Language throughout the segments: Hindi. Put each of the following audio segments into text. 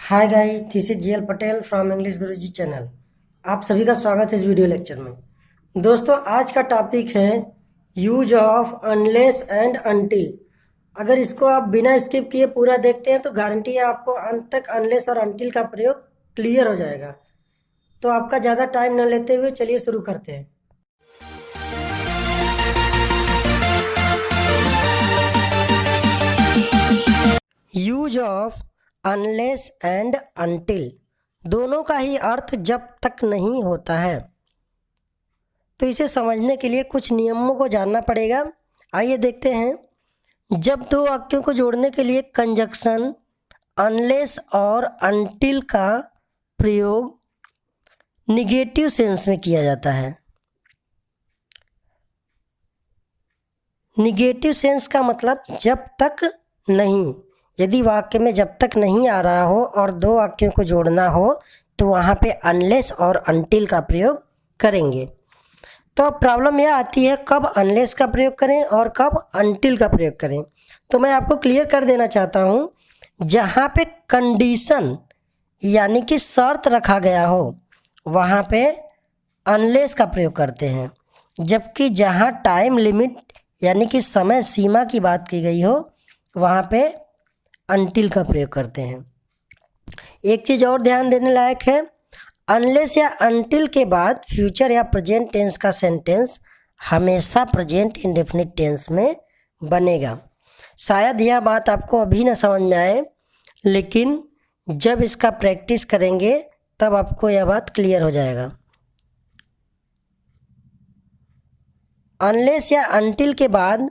Hi guys, this is GL Patel from English Guruji channel. आप सभी का स्वागत है इस वीडियो लेक्चर में। दोस्तों, आज का टॉपिक है use of unless and until. अगर इसको आप बिना स्किप किए पूरा देखते हैं तो गारंटी है आपको अंत तक अनलेस और अनटिल का प्रयोग क्लियर हो जाएगा। तो आपका ज़्यादा टाइम न लेते हुए चलिए शुरू करते हैं। Use of unless and until दोनों का ही अर्थ जब तक नहीं होता है, तो इसे समझने के लिए कुछ नियमों को जानना पड़ेगा। आइए देखते हैं। जब दो वाक्यों को जोड़ने के लिए कंजक्शन अनलेस और अनटिल का प्रयोग निगेटिव सेंस में किया जाता है। निगेटिव सेंस का मतलब जब तक नहीं। यदि वाक्य में जब तक नहीं आ रहा हो और दो वाक्यों को जोड़ना हो तो वहाँ पे अनलेस और अनटिल का प्रयोग करेंगे। तो अब प्रॉब्लम यह आती है कब अनलेस का प्रयोग करें और कब अनटिल का प्रयोग करें। तो मैं आपको क्लियर कर देना चाहता हूँ, जहाँ पे कंडीशन यानी कि शर्त रखा गया हो वहाँ पे अनलेस का प्रयोग करते हैं, जबकि जहाँ टाइम लिमिट यानी कि समय सीमा की बात की गई हो वहाँ पे अनटिल का प्रयोग करते हैं। एक चीज़ और ध्यान देने लायक है, अनलेस या अनटिल के बाद फ्यूचर या प्रेजेंट टेंस का सेंटेंस हमेशा प्रेजेंट इंडेफिनिट टेंस में बनेगा। शायद यह बात आपको अभी ना समझ में आए, लेकिन जब इसका प्रैक्टिस करेंगे तब आपको यह बात क्लियर हो जाएगा। अनलेस या अनटिल के बाद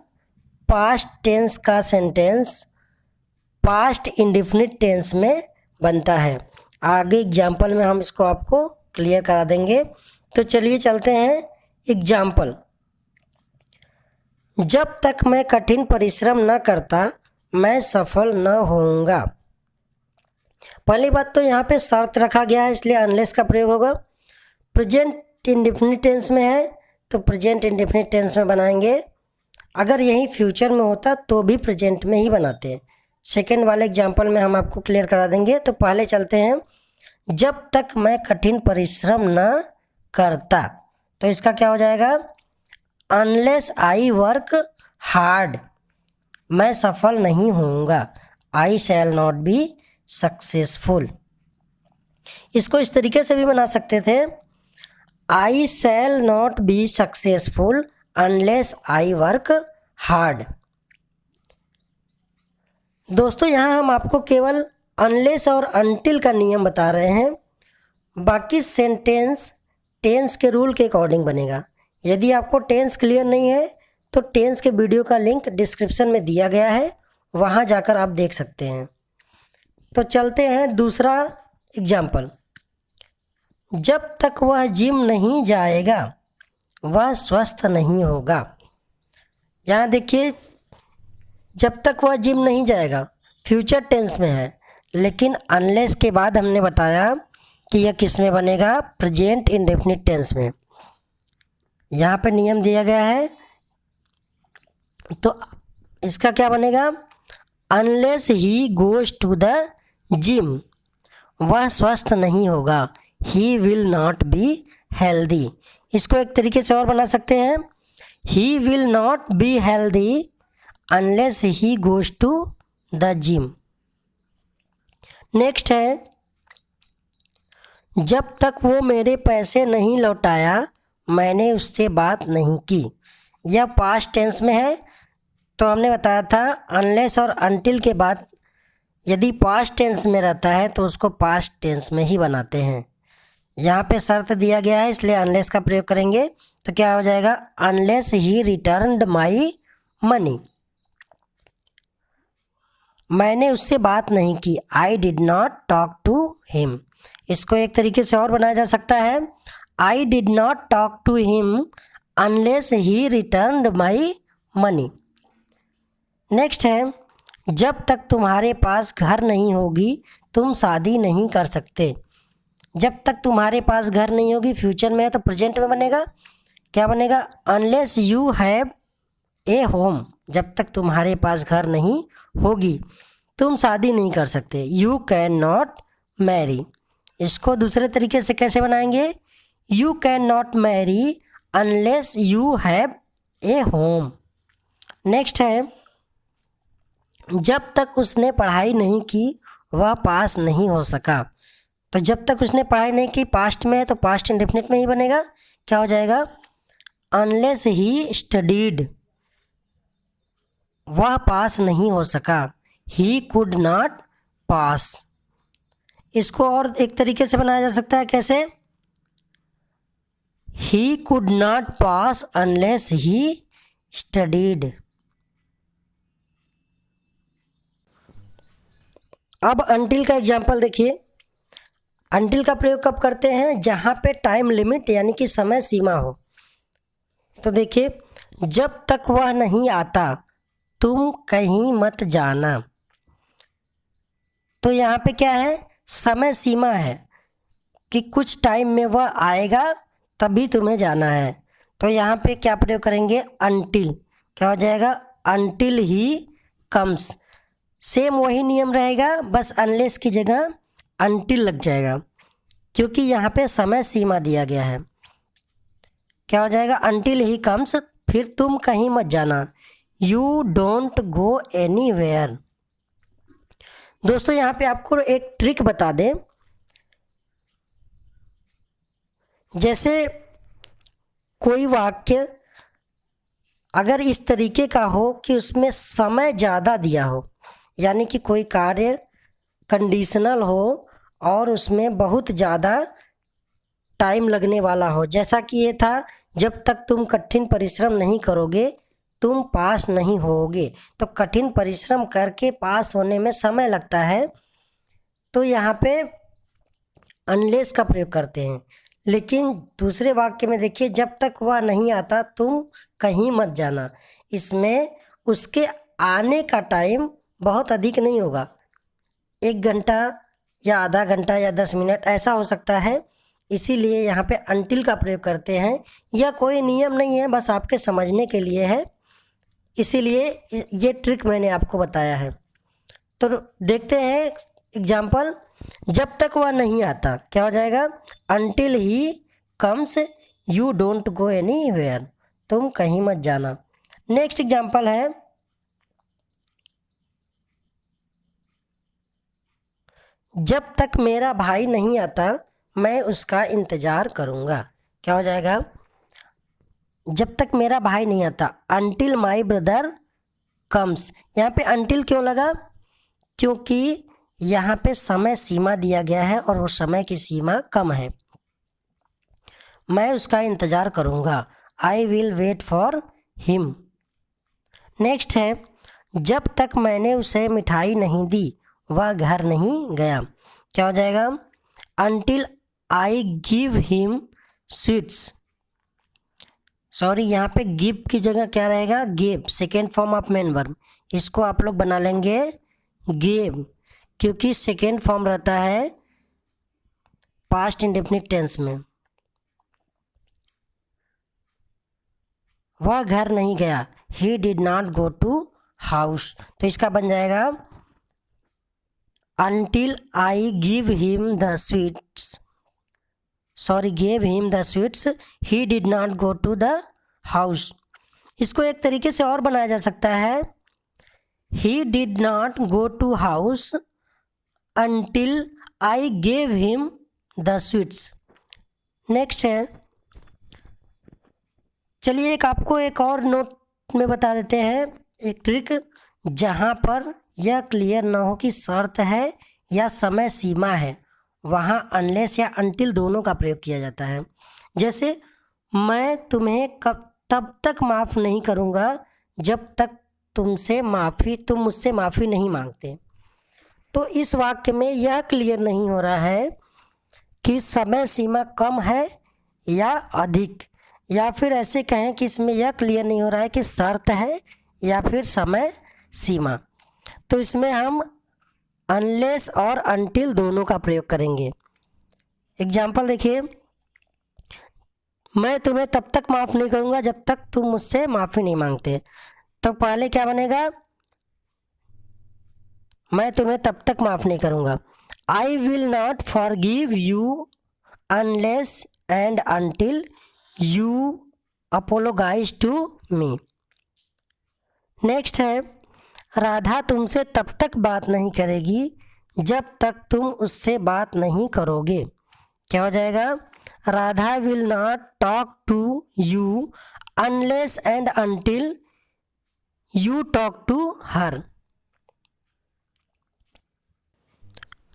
पास्ट टेंस का सेंटेंस पास्ट इंडेफिनिट टेंस में बनता है। आगे एग्जाम्पल में हम इसको आपको क्लियर करा देंगे। तो चलिए चलते हैं एग्जाम्पल। जब तक मैं कठिन परिश्रम न करता मैं सफल न होऊंगा। पहली बात तो यहाँ पे शर्त रखा गया है, इसलिए अनलेस का प्रयोग होगा। प्रेजेंट इंडेफिनिट टेंस में है तो प्रेजेंट इंडेफिनिट टेंस में बनाएंगे। अगर यही फ्यूचर में होता तो भी प्रेजेंट में ही बनाते हैं। सेकेंड वाले एग्जाम्पल में हम आपको क्लियर करा देंगे। तो पहले चलते हैं, जब तक मैं कठिन परिश्रम न करता, तो इसका क्या हो जाएगा, अनलेस आई वर्क हार्ड मैं सफल नहीं होऊंगा। I shall not be successful. इसको इस तरीके से भी बना सकते थे, I shall not be successful unless I work hard. दोस्तों, यहाँ हम आपको केवल अनलेस और अनटिल का नियम बता रहे हैं, बाकी सेंटेंस टेंस के रूल के अकॉर्डिंग बनेगा। यदि आपको टेंस क्लियर नहीं है तो टेंस के वीडियो का लिंक डिस्क्रिप्शन में दिया गया है, वहाँ जाकर आप देख सकते हैं। तो चलते हैं दूसरा एग्जाम्पल। जब तक वह जिम नहीं जाएगा वह स्वस्थ नहीं होगा। यहाँ देखिए, जब तक वह जिम नहीं जाएगा फ्यूचर टेंस में है, लेकिन अनलेस के बाद हमने बताया कि यह किस में बनेगा, प्रेजेंट इंडेफिनिट टेंस में। यहाँ पे नियम दिया गया है, तो इसका क्या बनेगा, unless he goes to the gym वह स्वस्थ नहीं होगा, he will not be healthy. इसको एक तरीके से और बना सकते हैं, he will not be healthy unless he goes to the gym. Next है, जब तक वो मेरे पैसे नहीं लौटाया मैंने उससे बात नहीं की। यह पास्ट टेंस में है, तो हमने बताया था अनलेस और अनटिल के बाद यदि पास्ट टेंस में रहता है तो उसको पास्ट टेंस में ही बनाते हैं। यहाँ पे शर्त दिया गया है, इसलिए अनलेस का प्रयोग करेंगे। तो क्या हो जाएगा, unless he returned my money मैंने उससे बात नहीं की, I did not talk to him. इसको एक तरीके से और बनाया जा सकता है, I did not talk to him unless he returned my money. Next है, जब तक तुम्हारे पास घर नहीं होगी तुम शादी नहीं कर सकते। जब तक तुम्हारे पास घर नहीं होगी फ्यूचर में है तो प्रेजेंट में बनेगा। क्या बनेगा, unless you have a home. जब तक तुम्हारे पास घर नहीं होगी तुम शादी नहीं कर सकते। You can not marry. इसको दूसरे तरीके से कैसे बनाएंगे? You can not marry unless you have a home. Next है, जब तक उसने पढ़ाई नहीं की वह पास नहीं हो सका। तो जब तक उसने पढ़ाई नहीं की पास्ट में है तो पास्ट इंडेफिनिट में ही बनेगा। क्या हो जाएगा? अनलेस ही स्टडीड, वह पास नहीं हो सका। He could not pass. इसको और एक तरीके से बनाया जा सकता है, कैसे? He could not pass unless he studied. अब अनटिल का एग्जाम्पल देखिए। अनटिल का प्रयोग कब करते हैं? जहाँ पे टाइम लिमिट यानी कि समय सीमा हो। तो देखिए, जब तक वह नहीं आता तुम कहीं मत जाना। तो यहाँ पे क्या है? समय सीमा है कि कुछ टाइम में वह आएगा तभी तुम्हें जाना है। तो यहाँ पे क्या प्रयोग करेंगे? अनटिल। क्या हो जाएगा? Until he comes. सेम वही नियम रहेगा, बस अनलेस की जगह अनटिल लग जाएगा, क्योंकि यहाँ पे समय सीमा दिया गया है। क्या हो जाएगा? अनटिल ही कम्स, फिर तुम कहीं मत जाना। You don't go anywhere. दोस्तों यहाँ पे आपको एक ट्रिक बता दें। जैसे कोई वाक्य अगर इस तरीके का हो कि उसमें समय ज़्यादा दिया हो, यानी कि कोई कार्य कंडीशनल हो और उसमें बहुत ज़्यादा टाइम लगने वाला हो, जैसा कि ये था, जब तक तुम कठिन परिश्रम नहीं करोगे तुम पास नहीं होगे। तो कठिन परिश्रम करके पास होने में समय लगता है, तो यहाँ पे अनलेस का प्रयोग करते हैं। लेकिन दूसरे वाक्य में देखिए, जब तक वह नहीं आता तुम कहीं मत जाना, इसमें उसके आने का टाइम बहुत अधिक नहीं होगा, 1 घंटा या आधा घंटा या 10 मिनट ऐसा हो सकता है। इसीलिए यहाँ पे अनटिल का प्रयोग करते हैं। यह कोई नियम नहीं है, बस आपके समझने के लिए है, इसीलिए ये ट्रिक मैंने आपको बताया है। तो देखते हैं एग्जाम्पल। जब तक वह नहीं आता, क्या हो जाएगा? Until he comes you don't go anywhere, तुम कहीं मत जाना। नेक्स्ट एग्जाम्पल है, जब तक मेरा भाई नहीं आता मैं उसका इंतज़ार करूँगा। क्या हो जाएगा? जब तक मेरा भाई नहीं आता, अनटिल माई ब्रदर कम्स। यहाँ पे अनटिल क्यों लगा? क्योंकि यहाँ पे समय सीमा दिया गया है और वो समय की सीमा कम है। मैं उसका इंतज़ार करूँगा, I will wait for him. Next है, जब तक मैंने उसे मिठाई नहीं दी वह घर नहीं गया। क्या हो जाएगा? Until I give him sweets. Sorry, यहाँ पे गिव की जगह क्या रहेगा? Gave, second form of main verb. इसको आप लोग बना लेंगे गेव, क्योंकि सेकेंड फॉर्म रहता है पास्ट इंडेफिनिट टेंस में। वह घर नहीं गया, he did not go to house. तो इसका बन जाएगा until I give him the sweets, sorry gave him the sweets, he did not go to the house. इसको एक तरीके से और बनाया जा सकता है, he did not go to house until I gave him the sweets. Next है, चलिए आपको एक और नोट में बता देते हैं एक ट्रिक, जहाँ पर यह क्लियर ना हो कि शर्त है या समय सीमा है, वहाँ अनलेस या अनटिल दोनों का प्रयोग किया जाता है। जैसे मैं तुम्हें तब तक माफ़ नहीं करूँगा जब तक तुम मुझसे माफ़ी नहीं मांगते। तो इस वाक्य में यह क्लियर नहीं हो रहा है कि समय सीमा कम है या अधिक, या फिर ऐसे कहें कि इसमें यह क्लियर नहीं हो रहा है कि शर्त है या फिर समय सीमा। तो इसमें हम अनलेस और अनटिल दोनों का प्रयोग करेंगे। एग्जाम्पल देखिए, मैं तुम्हें तब तक माफ़ नहीं करूँगा जब तक तुम मुझसे माफ़ी नहीं मांगते। तो पहले क्या बनेगा? मैं तुम्हें तब तक माफ़ नहीं करूँगा। I will not forgive you unless and until you apologise to me. Next है, राधा तुमसे तब तक बात नहीं करेगी जब तक तुम उससे बात नहीं करोगे। क्या हो जाएगा? Radha will not talk to you unless and until you talk to her.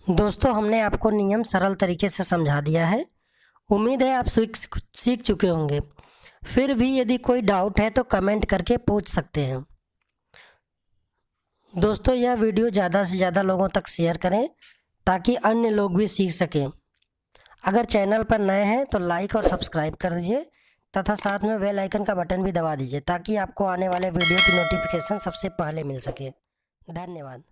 दोस्तों, हमने आपको नियम सरल तरीके से समझा दिया है। उम्मीद है आप सीख चुके होंगे। फिर भी यदि कोई डाउट है तो कमेंट करके पूछ सकते हैं। दोस्तों, यह वीडियो ज़्यादा से ज़्यादा लोगों तक शेयर करें ताकि अन्य लोग भी सीख सकें। अगर चैनल पर नए हैं तो लाइक और सब्सक्राइब कर दीजिए तथा साथ में बेल आइकन का बटन भी दबा दीजिए ताकि आपको आने वाले वीडियो की नोटिफिकेशन सबसे पहले मिल सके। धन्यवाद।